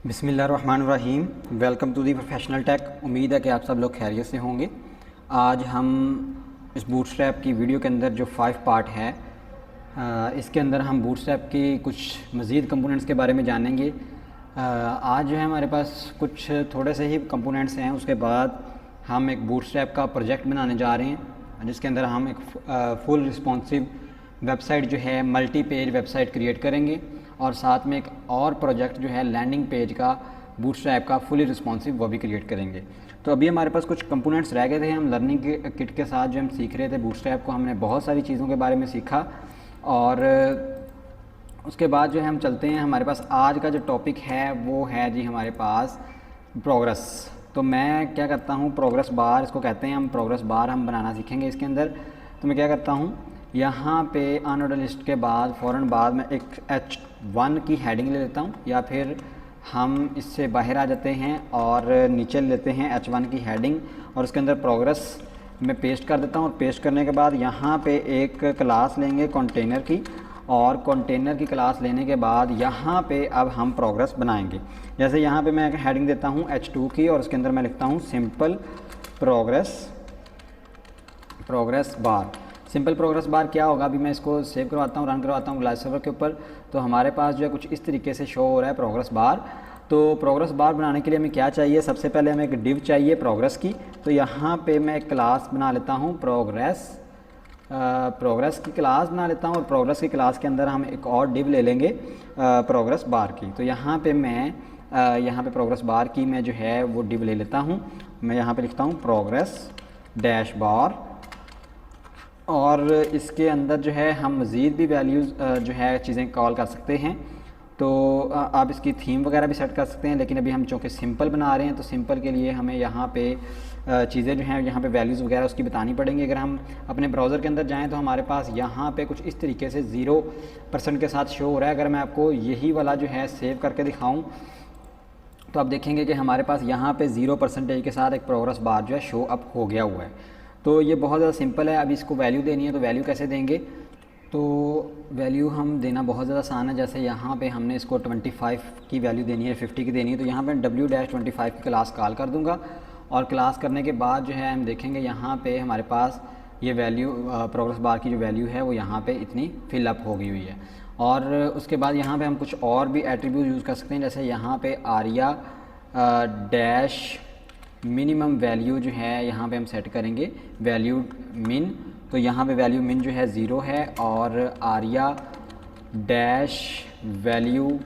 बिस्मिल्लाहिर्रहमानिर्रहीम। Welcome to the professional tech. उम्मीद है कि आप सब लोग खैरियत से होंगे। आज हम इस बूटस्ट्रैप की वीडियो के अंदर जो 5 पार्ट है इसके अंदर हम बूटस्ट्रैप की कुछ मज़ीद कंपोनेंट्स के बारे में जानेंगे। आज जो है हमारे पास कुछ थोड़े से ही कंपोनेंट्स हैं, उसके बाद हम एक बूटस्ट्रैप का प्रोजेक्ट बनाने जा रहे हैं जिसके अंदर हम एक फुल रिस्पॉन्सिव वेबसाइट जो है मल्टी पेज वेबसाइट क्रिएट करेंगे और साथ में एक और प्रोजेक्ट जो है लैंडिंग पेज का बूटस्ट्रैप का फुली रिस्पॉन्सिव वो भी क्रिएट करेंगे। तो अभी हमारे पास कुछ कंपोनेंट्स रह गए थे। हम लर्निंग के किट के साथ जो हम सीख रहे थे बूटस्ट्रैप को, हमने बहुत सारी चीज़ों के बारे में सीखा और उसके बाद जो है हम चलते हैं। हमारे पास आज का जो टॉपिक है वो है जी हमारे पास प्रोग्रेस। तो मैं क्या करता हूँ, प्रोग्रेस बार इसको कहते हैं, हम प्रोग्रेस बार हम बनाना सीखेंगे इसके अंदर। तो मैं क्या करता हूँ, यहाँ पे अनऑर्डर लिस्ट के बाद फ़ौरन बाद में एक H1 की हेडिंग ले लेता हूँ, या फिर हम इससे बाहर आ जाते हैं और नीचे लेते हैं H1 की हेडिंग और उसके अंदर प्रोग्रेस में पेस्ट कर देता हूँ। और पेस्ट करने के बाद यहाँ पे एक क्लास लेंगे कंटेनर की, और कंटेनर की क्लास लेने के बाद यहाँ पे अब हम प्रोग्रेस बनाएंगे। जैसे यहाँ पे मैं एक हेडिंग देता हूँ H2 की और उसके अंदर मैं लिखता हूँ simple progress bar. Simple progress bar क्या होगा, अभी मैं इसको सेव करवाता हूँ, रन करवाता हूँ ग्लास सर्वर के ऊपर। तो हमारे पास जो है कुछ इस तरीके से शो हो रहा है प्रोग्रेस बार। तो प्रोग्रेस बार बनाने के लिए हमें क्या चाहिए, सबसे पहले हमें एक डिव चाहिए प्रोग्रेस की। तो यहाँ पे मैं एक क्लास बना लेता हूँ प्रोग्रेस की क्लास बना लेता हूँ, और प्रोग्रेस की क्लास के अंदर हम एक और डिव ले लेंगे प्रोग्रेस बार की। तो यहाँ पे मैं यहाँ पे प्रोग्रेस बार की मैं जो है वो डिव ले लेता हूँ। मैं यहाँ पे लिखता हूँ प्रोग्रेस डैश बार, और इसके अंदर जो है हम मज़ीद भी वैल्यूज़ जो है चीज़ें कॉल कर सकते हैं। तो आप इसकी थीम वगैरह भी सेट कर सकते हैं, लेकिन अभी हम चूँकि सिंपल बना रहे हैं तो सिंपल के लिए हमें यहाँ पे चीज़ें जो हैं यहाँ पे वैल्यूज़ वगैरह उसकी बतानी पड़ेंगी। अगर हम अपने ब्राउज़र के अंदर जाएँ तो हमारे पास यहाँ पे कुछ इस तरीके से 0% के साथ शो हो रहा है। अगर मैं आपको यही वाला जो है सेव करके दिखाऊँ तो आप देखेंगे कि हमारे पास यहाँ पे 0% के साथ एक प्रोग्रेस बार जो है शो अप हो गया हुआ है। तो ये बहुत ज़्यादा सिंपल है। अब इसको वैल्यू देनी है, तो वैल्यू कैसे देंगे, तो वैल्यू हम देना बहुत ज़्यादा आसान है। जैसे यहाँ पे हमने इसको 25 की वैल्यू देनी है, 50 की देनी है, तो यहाँ पे W-25 की क्लास कॉल कर दूँगा। और क्लास करने के बाद जो है हम देखेंगे यहाँ पे हमारे पास ये वैल्यू प्रोग्रेस बार की जो वैल्यू है वो यहाँ पे इतनी फिलअप हो गई हुई है। और उसके बाद यहाँ पे हम कुछ और भी एट्रीब्यूट यूज़ कर सकते हैं। जैसे यहाँ पे आरिया डैश मिनिमम वैल्यू जो है यहाँ पे हम सेट करेंगे वैल्यू मिन। तो यहाँ पे वैल्यू मिन जो है 0 है, और आरिया डैश वैल्यू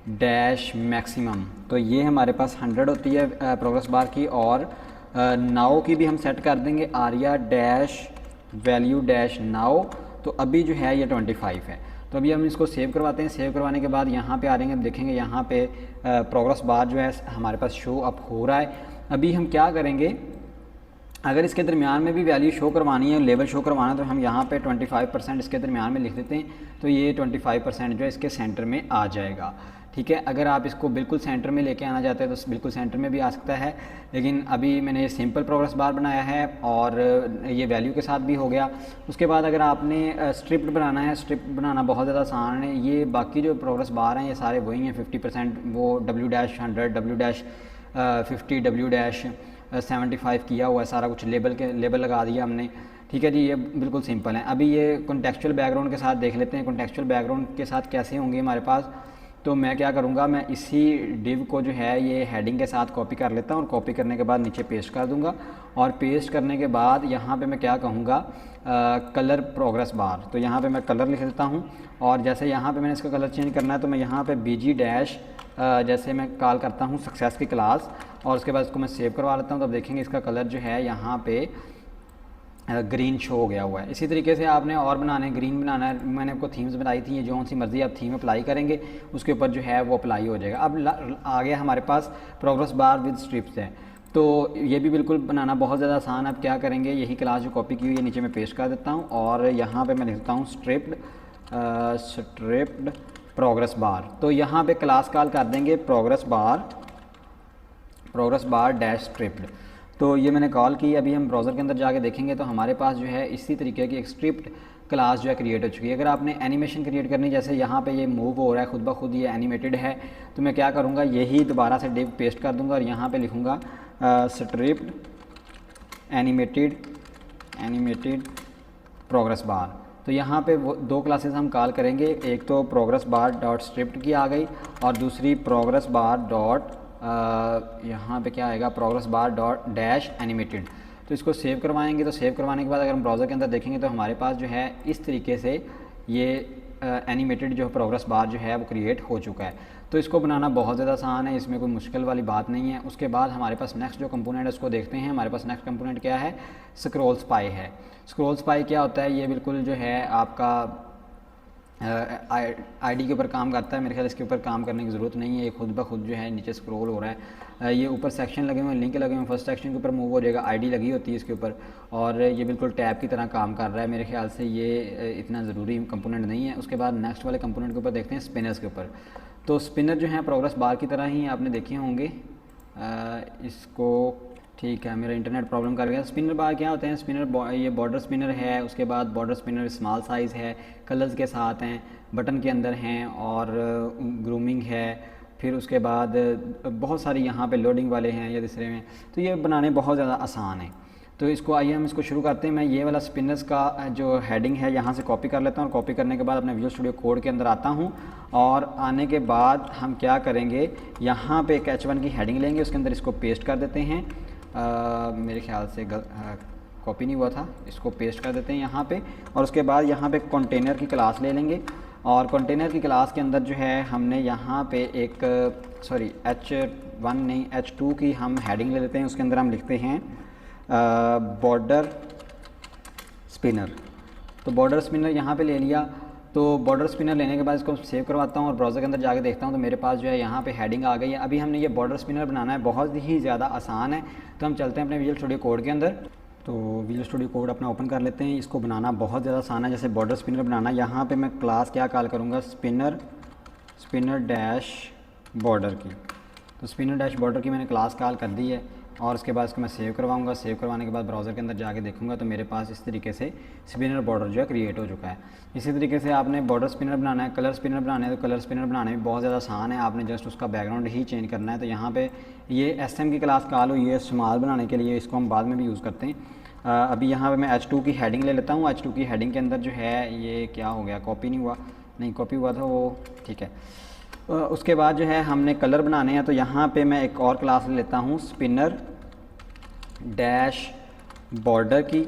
डैश मैक्सिमम, तो ये हमारे पास 100 होती है प्रोग्रेस बार की। और नाउ की भी हम सेट कर देंगे आरिया डैश वैल्यू डैश नाउ, तो अभी जो है ये 25 है। तो अभी हम इसको सेव करवाते हैं। सेव करवाने के बाद यहाँ पे आ रहे हैं, देखेंगे यहाँ पे प्रोग्रेस बार जो है हमारे पास शो अप हो रहा है। अभी हम क्या करेंगे, अगर इसके दरमियान में भी वैल्यू शो करवानी है, लेवल शो करवाना है, तो हम यहाँ पे 25% इसके दरमियान में लिख देते हैं। तो ये 25% जो है इसके सेंटर में आ जाएगा। ठीक है, अगर आप इसको बिल्कुल सेंटर में लेके आना चाहते हैं तो बिल्कुल सेंटर में भी आ सकता है, लेकिन अभी मैंने ये सिंपल प्रोग्रेस बार बनाया है और ये वैल्यू के साथ भी हो गया। उसके बाद अगर आपने स्ट्रिप्ड बनाना है, स्ट्रिप्ड बनाना बहुत ज़्यादा आसान है। ये बाकी जो प्रोग्रेस बार हैं ये सारे वही हैं, 50% वो W-100 W-50 W-75 किया हुआ है, सारा कुछ लेबल लगा दिया हमने। ठीक है जी, ये बिल्कुल सिंपल है। अभी ये कॉन्टेक्चुअल बैकग्राउंड के साथ देख लेते हैं, कॉन्टेक्चुअल बैकग्राउंड के साथ कैसे होंगे हमारे पास। तो मैं क्या करूँगा, मैं इसी डिव को जो है ये हेडिंग के साथ कॉपी कर लेता हूँ, और कॉपी करने के बाद नीचे पेस्ट कर दूँगा। और पेस्ट करने के बाद यहाँ पे मैं क्या कहूँगा, कलर प्रोग्रेस बार। तो यहाँ पे मैं कलर लिख देता हूँ, और जैसे यहाँ पे मैंने इसका कलर चेंज करना है तो मैं यहाँ पे BG डैश जैसे मैं कॉल करता हूँ सक्सेस की क्लास, और उसके बाद इसको मैं सेव करवा लेता हूँ। तो अब देखेंगे इसका कलर जो है यहाँ पे ग्रीन शो हो गया हुआ है। इसी तरीके से आपने और बनाने, ग्रीन बनाना है, मैंने आपको थीम्स बताई थी, ये जो सी मर्ज़ी आप थीम अप्लाई करेंगे उसके ऊपर जो है वो अप्लाई हो जाएगा। अब आ गया हमारे पास प्रोग्रेस बार विद स्ट्रिप्स है, तो ये भी बिल्कुल बनाना बहुत ज़्यादा आसान है। अब क्या करेंगे, यही क्लास जो कॉपी की हुई है नीचे मैं पेस्ट कर देता हूँ, और यहाँ पर मैं लिखता हूँ स्ट्रिप्ड प्रोग्रेस बार। तो यहाँ पे क्लास कॉल कर देंगे प्रोग्रेस बार डैश स्ट्रिप्ड। तो ये मैंने कॉल की। अभी हम ब्राउज़र के अंदर जाके देखेंगे तो हमारे पास जो है इसी तरीके की एक स्ट्रिप्ड क्लास जो है क्रिएट हो चुकी है। अगर आपने एनिमेशन क्रिएट करनी, जैसे यहाँ पे ये मूव हो रहा है खुद ब खुद, ये एनिमेटेड है, तो मैं क्या करूँगा, यही दोबारा से डिव पेस्ट कर दूँगा और यहाँ पे लिखूँगा स्ट्रिप्ड एनिमेटेड प्रोग्रेस बार। तो यहाँ पे वो 2 क्लासेस हम कॉल करेंगे, एक तो प्रोग्रेस बार डॉट स्ट्रिप्ड की आ गई और दूसरी प्रोग्रेस बार डॉट यहाँ पे क्या आएगा, progress bar dot dash animated. तो इसको सेव करवाएंगे। तो सेव करवाने के बाद अगर हम ब्राउज़र के अंदर देखेंगे तो हमारे पास जो है इस तरीके से ये एनिमेटेड जो प्रोग्रेस बार जो है वो क्रिएट हो चुका है। तो इसको बनाना बहुत ज़्यादा आसान है, इसमें कोई मुश्किल वाली बात नहीं है। उसके बाद हमारे पास नेक्स्ट जो कंपोनेंट है उसको देखते हैं। हमारे पास नेक्स्ट कंपोनेंट क्या है, स्क्रॉल स्पाई है। स्क्रॉल स्पाई क्या होता है, ये बिल्कुल जो है आपका आईडी के ऊपर काम करता है। मेरे ख्याल इसके ऊपर काम करने की ज़रूरत नहीं है, ये खुद ब खुद जो है नीचे स्क्रॉल हो रहा है। ये ऊपर सेक्शन लगे हुए हैं, लिंक लगे हुए हैं, फर्स्ट सेक्शन के ऊपर मूव हो जाएगा, आईडी लगी होती है इसके ऊपर और ये बिल्कुल टैब की तरह काम कर रहा है। मेरे ख्याल से ये इतना ज़रूरी कंपोनेंट नहीं है। उसके बाद नेक्स्ट वाले कंपोनेंट के ऊपर देखते हैं, स्पिनर्स के ऊपर। तो स्पिनर जो है प्रोग्रेस बार की तरह ही आपने देखे होंगे इसको, ठीक है, मेरा इंटरनेट प्रॉब्लम कर गया। स्पिनर बार क्या होते हैं, स्पिनर ये बॉर्डर स्पिनर है, उसके बाद बॉर्डर स्पिनर स्मॉल साइज़ है, कलर्स के साथ हैं, बटन के अंदर हैं और ग्रूमिंग है। फिर उसके बाद बहुत सारी यहाँ पे लोडिंग वाले हैं या दूसरे में। तो ये बनाने बहुत ज़्यादा आसान है। तो इसको आइए हम इसको शुरू करते हैं। मैं ये वाला स्पिनर्स का जो हेडिंग है यहाँ से कॉपी कर लेता हूँ और कॉपी करने के बाद अपने विजुअल स्टूडियो कोड के अंदर आता हूँ और आने के बाद हम क्या करेंगे, यहाँ पे एक H1 की हेडिंग लेंगे, उसके अंदर इसको पेस्ट कर देते हैं। मेरे ख्याल से कॉपी नहीं हुआ था, इसको पेस्ट कर देते हैं यहाँ पे। और उसके बाद यहाँ पे कंटेनर की क्लास ले लेंगे और कंटेनर की क्लास के अंदर जो है हमने यहाँ पे एक H1 नहीं H2 की हम हेडिंग ले लेते हैं। उसके अंदर हम लिखते हैं बॉर्डर स्पिनर। तो बॉर्डर स्पिनर यहाँ पे ले लिया। तो बॉर्डर स्पिनर लेने के बाद इसको सेव करवाता हूँ और ब्राउज़र के अंदर जाके देखता हूँ तो मेरे पास जो है यहाँ पे हेडिंग आ गई है। अभी हमने ये बॉर्डर स्पिनर बनाना है, बहुत ही ज़्यादा आसान है। तो हम चलते हैं अपने विजुअल स्टूडियो कोड के अंदर। तो विजुअल स्टूडियो कोड अपना ओपन कर लेते हैं। इसको बनाना बहुत ज़्यादा आसान है, जैसे बॉर्डर स्पिनर बनाना। यहाँ पे मैं क्लास क्या कॉल करूँगा, स्पिनर डैश बॉर्डर की। तो स्पिनर डैश बॉर्डर की मैंने क्लास कॉल कर दी है और उसके बाद इसको मैं सेव करवाऊँगा। सेव करवाने के बाद ब्राउज़र के अंदर जाके देखूँगा तो मेरे पास इस तरीके से स्पिनर बॉर्डर जो है क्रिएट हो चुका है। इसी तरीके से आपने बॉर्डर स्पिनर बनाना है, कलर स्पिनर बनाना है। तो कलर स्पिनर बनाने में बहुत ज़्यादा आसान है, आपने जस्ट उसका बैकग्राउंड ही चेंज करना है। तो यहाँ पे ये SM की क्लास कॉल हुई है स्मॉल बनाने के लिए, इसको हम बाद में भी यूज़ करते हैं। अभी यहाँ पे मैं H2 की हेडिंग ले लेता हूँ। H2 की हेडिंग के अंदर जो है ये क्या हो गया, कॉपी नहीं हुआ, नहीं कॉपी हुआ था वो, ठीक है। उसके बाद जो है हमने कलर बनाने हैं। तो यहाँ पे मैं एक और क्लास ले लेता हूँ, स्पिनर डैश बॉर्डर की,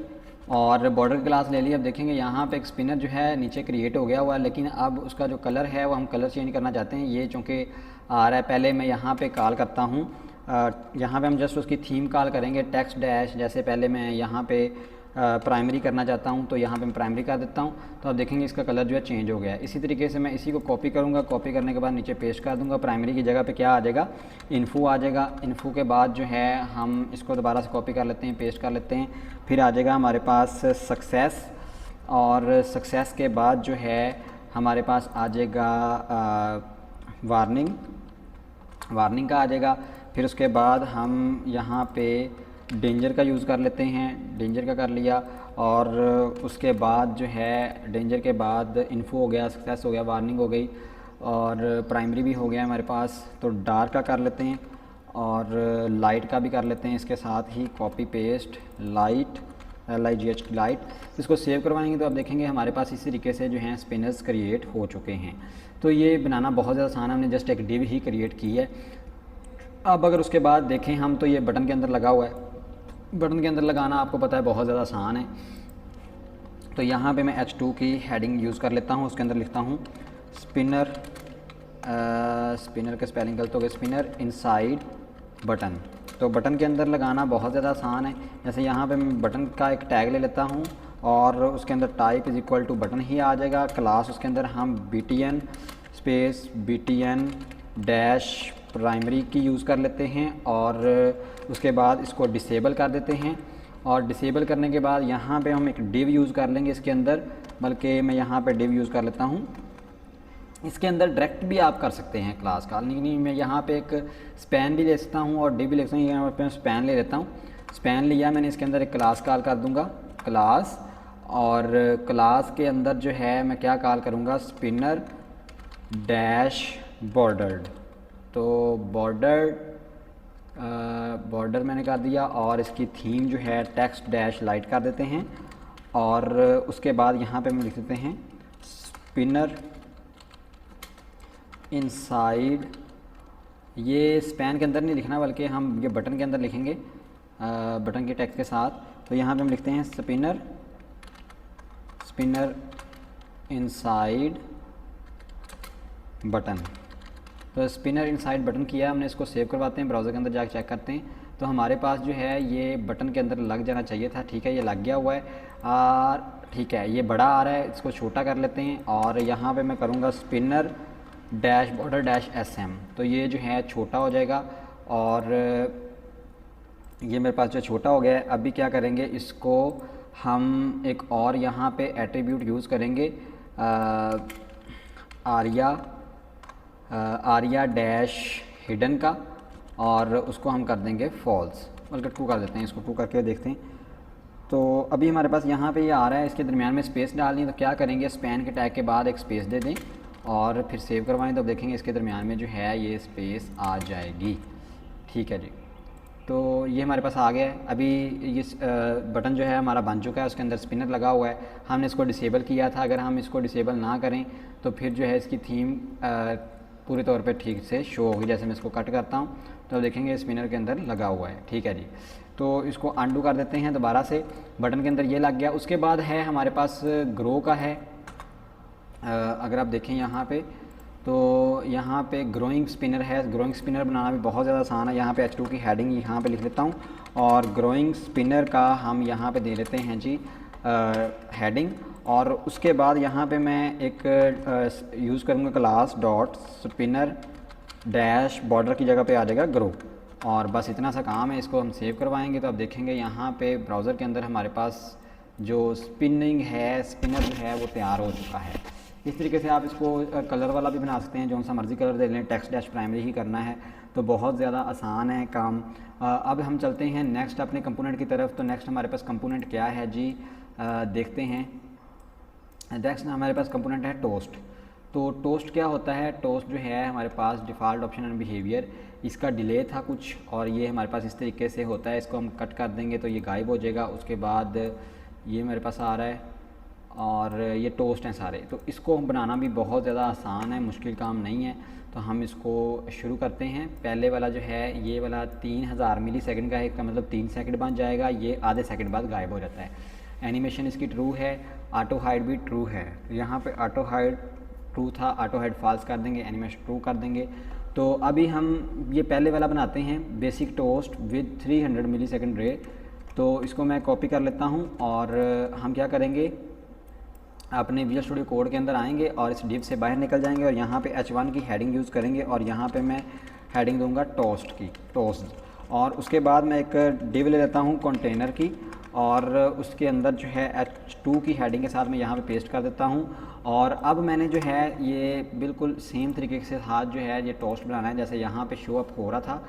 और बॉर्डर की क्लास ले ली। अब देखेंगे यहाँ पे एक स्पिनर जो है नीचे क्रिएट हो गया हुआ है, लेकिन अब उसका जो कलर है वो हम कलर चेंज करना चाहते हैं। ये चूँकि आ रहा है, पहले मैं यहाँ पे कॉल करता हूँ, यहाँ पे हम जस्ट उसकी थीम कॉल करेंगे, टेक्स्ट डैश। जैसे पहले मैं यहाँ पे प्राइमरी करना चाहता हूँ तो यहाँ पे मैं प्राइमरी कर देता हूँ। तो आप देखेंगे इसका कलर जो है चेंज हो गया है। इसी तरीके से मैं इसी को कॉपी करूँगा, कॉपी करने के बाद नीचे पेस्ट कर दूँगा। प्राइमरी की जगह पे क्या आ जाएगा, इन्फो आ जाएगा। इन्फो के बाद जो है हम इसको दोबारा से कॉपी कर लेते हैं, पेस्ट कर लेते हैं। फिर आ जाएगा हमारे पास सक्सेस, और सक्सेस के बाद जो है हमारे पास आ जाएगा वार्निंग का आ जाएगा। फिर उसके बाद हम यहाँ पे डेंजर का यूज़ कर लेते हैं, डेंजर का कर लिया। और उसके बाद जो है डेंजर के बाद इन्फो हो गया, सक्सेस हो गया, वार्निंग हो गई और प्राइमरी भी हो गया हमारे पास। तो डार्क का कर लेते हैं और लाइट का भी कर लेते हैं इसके साथ ही, copy paste light, LIGH light. इसको सेव करवाएंगे तो आप देखेंगे हमारे पास इस तरीके से जो हैं स्पिनर्स क्रिएट हो चुके हैं। तो ये बनाना बहुत ज़्यादा आसान है, हमने जस्ट एक डिव ही क्रिएट की है। अब अगर उसके बाद देखें हम तो ये बटन के अंदर लगा हुआ है, बटन के अंदर लगाना आपको पता है बहुत ज़्यादा आसान है। तो यहाँ पे मैं H2 की हेडिंग यूज़ कर लेता हूँ, उसके अंदर लिखता हूँ स्पिनर, स्पिनर का स्पेलिंग गलत हो गया, स्पिनर इनसाइड बटन। तो बटन के अंदर लगाना बहुत ज़्यादा आसान है। जैसे यहाँ पे मैं बटन का एक टैग ले लेता हूँ और उसके अंदर type is equal to button ही आ जाएगा। क्लास उसके अंदर हम BTN space BTN dash primary की यूज़ कर लेते हैं और उसके बाद इसको डिसेबल कर देते हैं। और डिसेबल करने के बाद यहाँ पे हम एक डिव यूज़ कर लेंगे इसके अंदर, बल्कि मैं यहाँ पे डिव यूज़ कर लेता हूँ। इसके अंदर डायरेक्ट भी आप कर सकते हैं क्लास का, नहीं मैं यहाँ पे एक स्पैन भी ले सकता हूँ और डिव भी ले सकता हूँ। यहाँ पे मैं स्पैन ले लेता हूँ, स्पैन लिया मैंने, इसके अंदर एक क्लास कॉल कर दूँगा, क्लास, और क्लास के अंदर जो है मैं क्या कॉल करूँगा, स्पिनर डैश बॉर्डर्ड। तो बॉर्डर मैंने कर दिया और इसकी थीम जो है टेक्स्ट डैश लाइट कर देते हैं। और उसके बाद यहाँ पे हम लिख देते हैं स्पिनर इनसाइड, ये स्पैन के अंदर नहीं लिखना बल्कि हम ये बटन के अंदर लिखेंगे, बटन के टेक्स्ट के साथ। तो यहाँ पे हम लिखते हैं स्पिनर इनसाइड बटन। तो स्पिनर इनसाइड बटन किया हमने, इसको सेव करवाते हैं, ब्राउज़र के अंदर जाकर चेक करते हैं। तो हमारे पास जो है ये बटन के अंदर लग जाना चाहिए था। ठीक है, ये लग गया हुआ है। ठीक है, ये बड़ा आ रहा है, इसको छोटा कर लेते हैं और यहाँ पे मैं करूँगा spinner dash border dash SM। तो ये जो है छोटा हो जाएगा और ये मेरे पास जो छोटा हो गया है। अभी क्या करेंगे, इसको हम एक और यहाँ पे एट्रीब्यूट यूज़ करेंगे, आर्या डैश हिडन का, और उसको हम कर देंगे फॉल्स, बल्कि ट्रू कर देते हैं, इसको ट्रू करके देखते हैं। तो अभी हमारे पास यहाँ पे ये आ रहा है, इसके दरमियान में स्पेस डालनी है। तो क्या करेंगे, स्पैन के टैग के बाद एक स्पेस दे दें और फिर सेव करवाएं। तो देखेंगे इसके दरमियान में जो है ये स्पेस आ जाएगी। ठीक है जी, तो ये हमारे पास आ गया है। अभी ये बटन जो है हमारा बन चुका है, उसके अंदर स्पिनर लगा हुआ है। हमने इसको डिसेबल किया था, अगर हम इसको डिसेबल ना करें तो फिर जो है इसकी थीम पूरे तौर पे ठीक से शो होगी। जैसे मैं इसको कट करता हूँ तो देखेंगे स्पिनर के अंदर लगा हुआ है। ठीक है जी, तो इसको अनडू कर देते हैं दोबारा से, बटन के अंदर ये लग गया। उसके बाद है हमारे पास ग्रो का है, अगर आप देखें यहाँ पे, तो यहाँ पे ग्रोइंग स्पिनर है। ग्रोइंग स्पिनर बनाना भी बहुत ज़्यादा आसान है। यहाँ पे H2 की हेडिंग यहाँ पे लिख लेता हूँ और ग्रोइंग स्पिनर का हम यहाँ पे दे लेते हैं जी हेडिंग। और उसके बाद यहाँ पे मैं एक यूज़ करूँगा class dot spinner dash border की जगह पे आ जाएगा ग्रो। और बस इतना सा काम है, इसको हम सेव करवाएंगे। तो अब देखेंगे यहाँ पे ब्राउज़र के अंदर हमारे पास जो स्पिनर जो है वो तैयार हो चुका है। इस तरीके से आप इसको कलर वाला भी बना सकते हैं, जो सा मर्ज़ी कलर दे लें, टेक्स्ट डैश प्राइमरी ही करना है। तो बहुत ज़्यादा आसान है काम। अब हम चलते हैं नेक्स्ट अपने कंपोनेंट की तरफ। तो नेक्स्ट हमारे पास कंपोनेंट क्या है जी, देखते हैं। नेक्स्ट हमारे पास कंपोनेंट है टोस्ट। तो टोस्ट क्या होता है, टोस्ट जो है हमारे पास डिफ़ॉल्ट ऑप्शन एंड बिहेवियर, इसका डिले था कुछ और ये हमारे पास इस तरीके से होता है। इसको हम कट कर देंगे तो ये गायब हो जाएगा। उसके बाद ये मेरे पास आ रहा है और ये टोस्ट हैं सारे। तो इसको बनाना भी बहुत ज़्यादा आसान है, मुश्किल काम नहीं है। तो हम इसको शुरू करते हैं। पहले वाला जो है ये वाला 3000 मिली सेकेंड का है, इसका मतलब 3 सेकंड बन जाएगा। ये आधे सेकंड बाद गायब हो जाता है। एनिमेशन इसकी ट्रू है, ऑटो हाइड भी ट्रू है। तो यहाँ पे ऑटो हाइड ट्रू था, ऑटो हाइड फॉल्स कर देंगे, एनिमेशन ट्रू कर देंगे। तो अभी हम ये पहले वाला बनाते हैं, basic toast with 300 millisecond रे। तो इसको मैं कॉपी कर लेता हूँ और हम क्या करेंगे, अपने विजुअल स्टूडियो कोड के अंदर आएंगे और इस डिव से बाहर निकल जाएंगे और यहाँ पे H1 की हेडिंग यूज़ करेंगे और यहाँ पे मैं हेडिंग दूंगा टोस्ट। और उसके बाद मैं एक डिव ले लेता हूँ कंटेनर की और उसके अंदर जो है H2 की हेडिंग के साथ मैं यहाँ पे पेस्ट कर देता हूँ। और अब मैंने जो है ये बिल्कुल सेम तरीके से हाथ जो है ये टोस्ट बनाना है, जैसे यहाँ पे शो अप हो रहा था,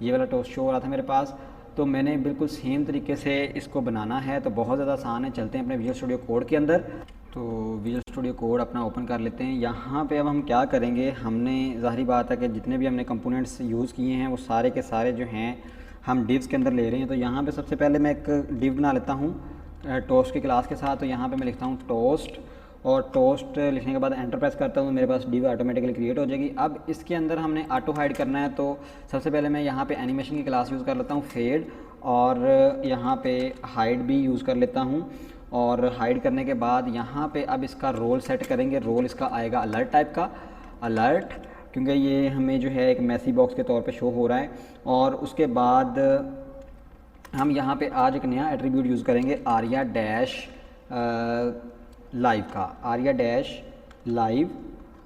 ये वाला टोस्ट शो हो रहा था मेरे पास। तो मैंने बिल्कुल सेम तरीके से इसको बनाना है। तो बहुत ज़्यादा आसान है। चलते हैं अपने विजुअल स्टूडियो कोड के अंदर। तो विजुअल स्टूडियो कोड अपना ओपन कर लेते हैं। यहाँ पे अब हम क्या करेंगे, हमने ज़ाहिर बात है कि जितने भी हमने कंपोनेंट्स यूज़ किए हैं वो सारे के सारे जो हैं हम डिव्स के अंदर ले रहे हैं। तो यहाँ पे सबसे पहले मैं एक डिव बना लेता हूँ टोस्ट की क्लास के साथ। तो यहाँ पे मैं लिखता हूँ टोस्ट और टोस्ट लिखने के बाद एंटर प्रेस करता हूँ, मेरे पास डिव ऑटोमेटिकली क्रिएट हो जाएगी। अब इसके अंदर हमने ऑटो हाइड करना है। तो सबसे पहले मैं यहाँ पे एनिमेशन की क्लास यूज़ कर लेता हूँ फेड, और यहाँ पे हाइड भी यूज़ कर लेता हूँ। और हाइड करने के बाद यहाँ पे अब इसका रोल सेट करेंगे। रोल इसका आएगा अलर्ट टाइप का, अलर्ट, क्योंकि ये हमें जो है एक मैसी बॉक्स के तौर पे शो हो रहा है। और उसके बाद हम यहाँ पे आज एक नया एट्रीब्यूट यूज़ करेंगे आर्या डैश लाइव का, आर्या डैश लाइव।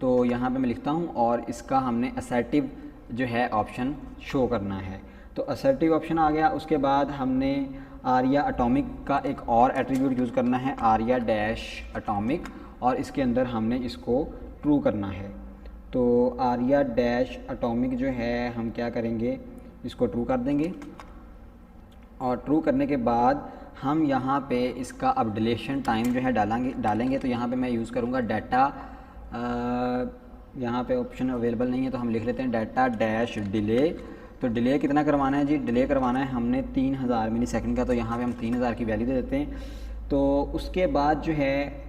तो यहाँ पे मैं लिखता हूँ और इसका हमने असर्टिव जो है ऑप्शन शो करना है। तो असर्टिव ऑप्शन आ गया। उसके बाद हमने आर्या एटॉमिक का एक और एट्रीब्यूट यूज़ करना है, आर्या डैश एटॉमिक, और इसके अंदर हमने इसको ट्रू करना है। तो आर्या डैश एटॉमिक जो है हम क्या करेंगे, इसको ट्रू कर देंगे। और ट्रू करने के बाद हम यहाँ पे इसका अब डिलीशन टाइम जो है डालेंगे। तो यहाँ पे मैं यूज़ करूँगा डाटा, यहाँ पे ऑप्शन अवेलेबल नहीं है तो हम लिख लेते हैं डाटा डैश डिले। तो डिले कितना करवाना है जी? डिले करवाना है हमने 3000 मिली सेकंड का, तो यहाँ पे हम 3000 की वैल्यू दे देते हैं। तो उसके बाद जो है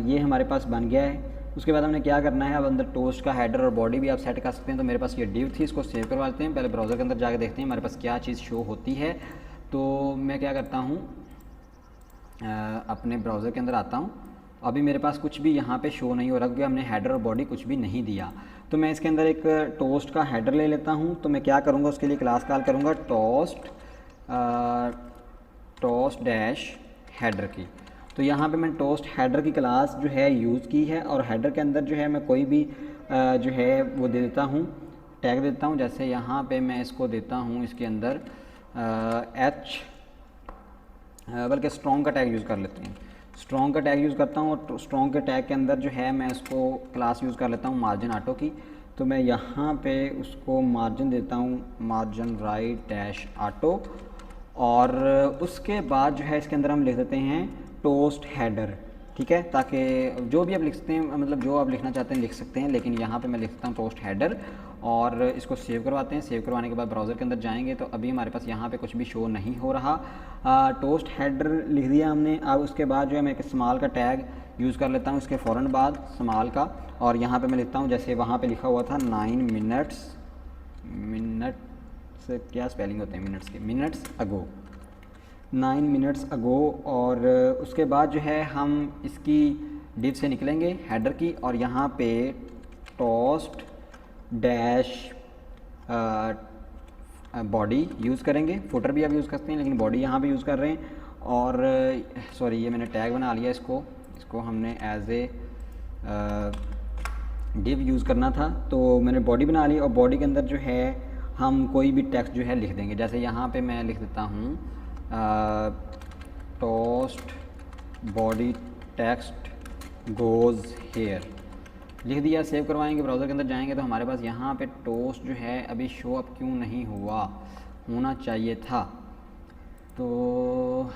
ये हमारे पास बन गया है। उसके बाद हमने क्या करना है, अब अंदर टोस्ट का हेडर और बॉडी भी आप सेट कर सकते हैं। तो मेरे पास ये डिव थी, इसको सेव करवा लेते हैं। पहले ब्राउज़र के अंदर जाके देखते हैं हमारे पास क्या चीज़ शो होती है। तो मैं क्या करता हूँ, अपने ब्राउज़र के अंदर आता हूँ। अभी मेरे पास कुछ भी यहाँ पे शो नहीं हो रहा क्योंकि हमने हेडर और बॉडी कुछ भी नहीं दिया। तो मैं इसके अंदर एक टोस्ट का हेडर ले लेता हूँ। तो मैं क्या करूँगा, उसके लिए क्लास कॉल करूँगा टोस्ट डैश हेडर की। तो यहाँ पे मैं टोस्ट हेडर की क्लास जो है यूज़ की है, और हेडर के अंदर जो है मैं कोई भी जो है वो दे देता हूँ, टैग देता हूँ। जैसे यहाँ पे मैं इसको देता हूँ इसके अंदर बल्कि स्ट्रॉन्ग का टैग यूज़ कर लेते हैं। स्ट्रॉन्ग का टैग यूज़ करता हूँ, और स्ट्रॉन्ग के टैग के अंदर जो है मैं उसको क्लास यूज़ कर लेता हूँ मार्जिन ऑटो की। तो मैं यहाँ पे उसको मार्जिन देता हूँ, मार्जिन राइट डैश ऑटो। और उसके बाद जो है इसके अंदर हम लिख देते हैं टोस्ट हेडर, ठीक है, ताकि जो भी आप लिख सकते हैं, मतलब जो आप लिखना चाहते हैं लिख सकते हैं, लेकिन यहाँ पे मैं लिखता हूँ टोस्ट हेडर। और इसको सेव करवाते हैं। सेव करवाने के बाद ब्राउज़र के अंदर जाएंगे तो अभी हमारे पास यहाँ पे कुछ भी शो नहीं हो रहा। टोस्ट हेडर लिख दिया हमने। अब उसके बाद जो है मैं एक स्मॉल का टैग यूज़ कर लेता हूँ इसके फ़ौरन बाद, स्मॉल का। और यहाँ पे मैं लिखता हूँ, जैसे वहाँ पे लिखा हुआ था 9 मिनट्स, मिनट से क्या स्पेलिंग होते हैं मिनट्स के, मिनट्स अगो, 9 मिनट्स अगो। और उसके बाद जो है हम इसकी डिव से निकलेंगे हेडर की, और यहाँ पे टोस्ट डैश बॉडी यूज़ करेंगे। फुटर भी आप यूज़ करते हैं, लेकिन बॉडी यहाँ पे यूज़ कर रहे हैं। और सॉरी, ये मैंने टैग बना लिया, इसको हमने एज ए डिव यूज़ करना था, तो मैंने बॉडी बना ली। और बॉडी के अंदर जो है हम कोई भी टेक्स्ट जो है लिख देंगे। जैसे यहाँ पे मैं लिख देता हूँ toast body text goes here, लिख दिया। सेव करवाएंगे, ब्राउज़र के अंदर जाएंगे तो हमारे पास यहाँ पे टोस्ट जो है अभी शो अप क्यों नहीं हुआ, होना चाहिए था। तो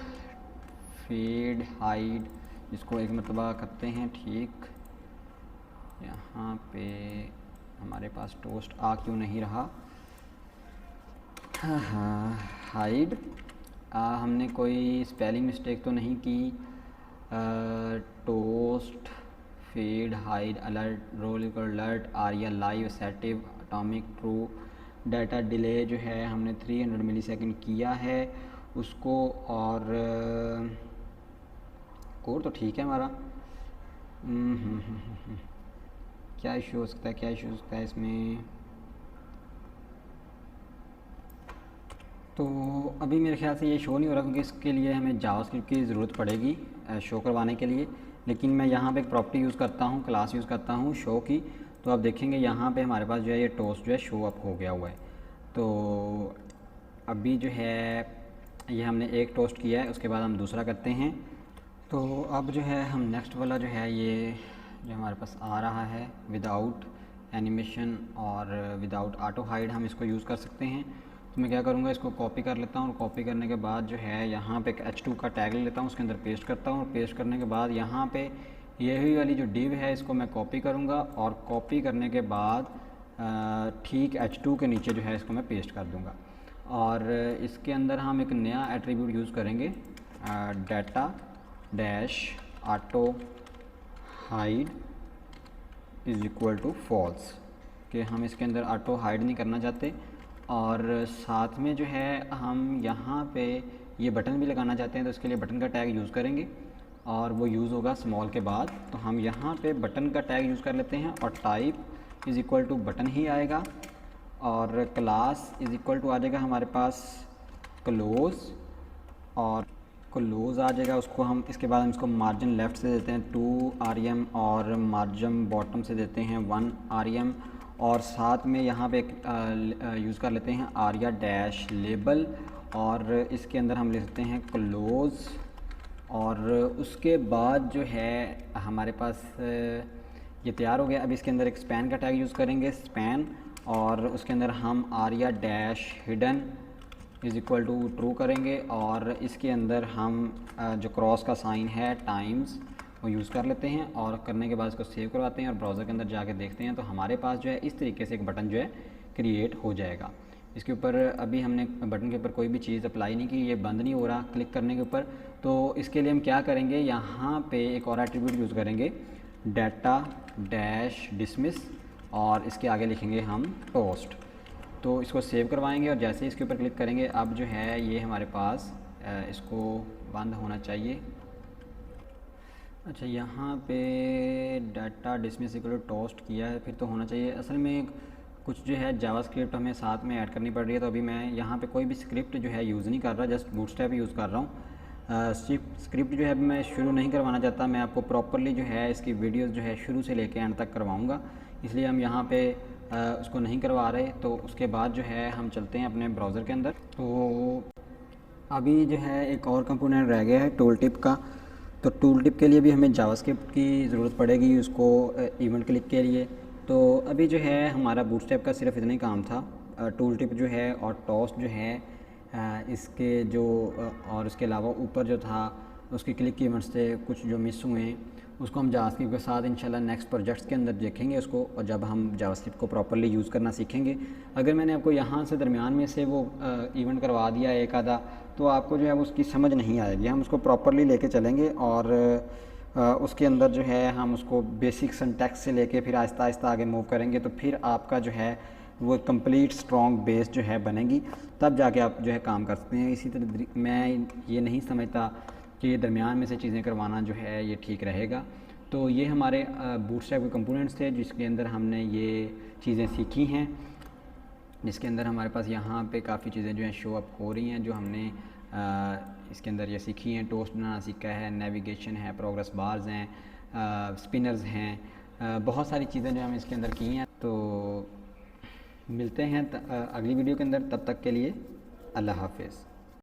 फीड हाइड इसको एक मरतबा करते हैं, ठीक। यहाँ पे हमारे पास टोस्ट आ क्यों नहीं रहा, हाँ हाइड, हमने कोई स्पेलिंग मिस्टेक तो नहीं की। Toast fade hide alert role alert aria live assertive atomic true data delay जो है हमने 300 मिली सेकेंड किया है उसको। और कोड तो ठीक है हमारा। क्या इशू हो सकता है, क्या इशू हो सकता है इसमें? तो अभी मेरे ख्याल से ये शो नहीं हो रहा क्योंकि इसके लिए हमें जावास्क्रिप्ट की ज़रूरत पड़ेगी शो करवाने के लिए। लेकिन मैं यहाँ पे एक प्रॉपर्टी यूज़ करता हूँ, क्लास यूज़ करता हूँ शो की। तो आप देखेंगे यहाँ पे हमारे पास जो है ये टोस्ट जो है शो अप हो गया हुआ है। तो अभी जो है ये हमने एक टोस्ट किया है, उसके बाद हम दूसरा करते हैं। तो अब जो है हम नेक्स्ट वाला जो है ये जो हमारे पास आ रहा है विदाउट एनिमेशन और विदाउट ऑटो हाइड, हम इसको यूज़ कर सकते हैं। तो मैं क्या करूँगा, इसको कॉपी कर लेता हूँ, और कॉपी करने के बाद जो है यहाँ पे एक H2 का टैग ले लेता हूँ, उसके अंदर पेस्ट करता हूँ। और पेस्ट करने के बाद यहाँ पे यही वाली जो डिव है इसको मैं कॉपी करूँगा, और कॉपी करने के बाद ठीक H2 के नीचे जो है इसको मैं पेस्ट कर दूँगा। और इसके अंदर हम एक नया एट्रीब्यूट यूज़ करेंगे, data dash auto hide is equal to false, कि हम इसके अंदर ऑटो हाइड नहीं करना चाहते। और साथ में जो है हम यहाँ पे ये बटन भी लगाना चाहते हैं, तो इसके लिए बटन का टैग यूज़ करेंगे, और वो यूज़ होगा स्मॉल के बाद। तो हम यहाँ पे बटन का टैग यूज़ कर लेते हैं, और type is equal to button ही आएगा, और क्लास इज़ इक्वल टू आ जाएगा हमारे पास क्लोज़, और क्लोज़ आ जाएगा। उसको हम इसके बाद हम इसको मार्जिन लेफ़्ट से देते हैं 2 rem, और मार्जिन बॉटम से देते हैं 1 rem। और साथ में यहाँ पे यूज़ कर लेते हैं आरिया डैश लेबल, और इसके अंदर हम लिखते हैं क्लोज़। और उसके बाद जो है हमारे पास ये तैयार हो गया। अब इसके अंदर एक स्पैन का टैग यूज़ करेंगे, स्पैन, और उसके अंदर हम aria dash hidden is equal to true करेंगे और इसके अंदर हम जो क्रॉस का साइन है टाइम्स वो यूज़ कर लेते हैं और करने के बाद इसको सेव करवाते हैं और ब्राउज़र के अंदर जाके देखते हैं तो हमारे पास जो है इस तरीके से एक बटन जो है क्रिएट हो जाएगा। इसके ऊपर अभी हमने बटन के ऊपर कोई भी चीज़ अप्लाई नहीं की, ये बंद नहीं हो रहा क्लिक करने के ऊपर। तो इसके लिए हम क्या करेंगे, यहाँ पे एक और एट्रीब्यूट यूज़ करेंगे डाटा डैश डिसमिस और इसके आगे लिखेंगे हम टोस्ट। तो इसको सेव करवाएंगे और जैसे इसके ऊपर क्लिक करेंगे अब जो है ये हमारे पास इसको बंद होना चाहिए। अच्छा, यहाँ पे data dismiss equal to toast किया है, फिर तो होना चाहिए। असल में कुछ जो है जावास्क्रिप्ट हमें साथ में ऐड करनी पड़ रही है, तो अभी मैं यहाँ पे कोई भी स्क्रिप्ट जो है यूज़ नहीं कर रहा, जस्ट बूटस्ट्रैप यूज़ कर रहा हूँ। स्क्रिप्ट जो है मैं शुरू नहीं करवाना चाहता, मैं आपको प्रॉपरली जो है इसकी वीडियोस जो है शुरू से लेके एंड तक करवाऊँगा, इसलिए हम यहाँ पे उसको नहीं करवा रहे। तो उसके बाद जो है हम चलते हैं अपने ब्राउज़र के अंदर। तो अभी जो है एक और कंपोनेंट रह गया है टूल टिप का। तो टूल टिप के लिए भी हमें जावास्क्रिप्ट की ज़रूरत पड़ेगी उसको इवेंट क्लिक के लिए। तो अभी जो है हमारा बूटस्ट्रैप का सिर्फ इतना ही काम था। टूल टिप जो है और टोस्ट जो है इसके जो और इसके अलावा ऊपर जो था उसके क्लिक इवेंट्स थे कुछ जो मिस हुए हैं, उसको हम जावास्क्रिप्ट के साथ इंशाल्लाह नेक्स्ट प्रोजेक्ट्स के अंदर देखेंगे उसको, और जब हम जावास्क्रिप्ट को प्रॉपर्ली यूज़ करना सीखेंगे। अगर मैंने आपको यहाँ से दरमियान में से वो इवेंट करवा दिया एक आधा, तो आपको जो है उसकी समझ नहीं आएगी। हम उसको प्रॉपर्ली लेके चलेंगे और उसके अंदर जो है हम उसको बेसिक सिंटैक्स से लेके फिर आहिस्ता आहिस्ता आगे मूव करेंगे, तो फिर आपका जो है वो कंप्लीट स्ट्रॉन्ग बेस जो है बनेगी, तब जाके आप जो है काम कर सकते हैं। इसी तरह मैं ये नहीं समझता कि दरमियान में से चीज़ें करवाना जो है ये ठीक रहेगा। तो ये हमारे बूटस्ट्रैप के कंपोनेंट्स थे जिसके अंदर हमने ये चीज़ें सीखी हैं, जिसके अंदर हमारे पास यहाँ पे काफ़ी चीज़ें जो हैं शो अप हो रही हैं जो हमने इसके अंदर ये सीखी हैं। टोस्ट बनाना सीखा है, नेविगेशन है, प्रोग्रेस बार्स हैं, स्पिनर्स हैं, बहुत सारी चीज़ें जो हम इसके अंदर की हैं। तो मिलते हैं अगली वीडियो के अंदर, तब तक के लिए अल्लाह हाफ़िज़।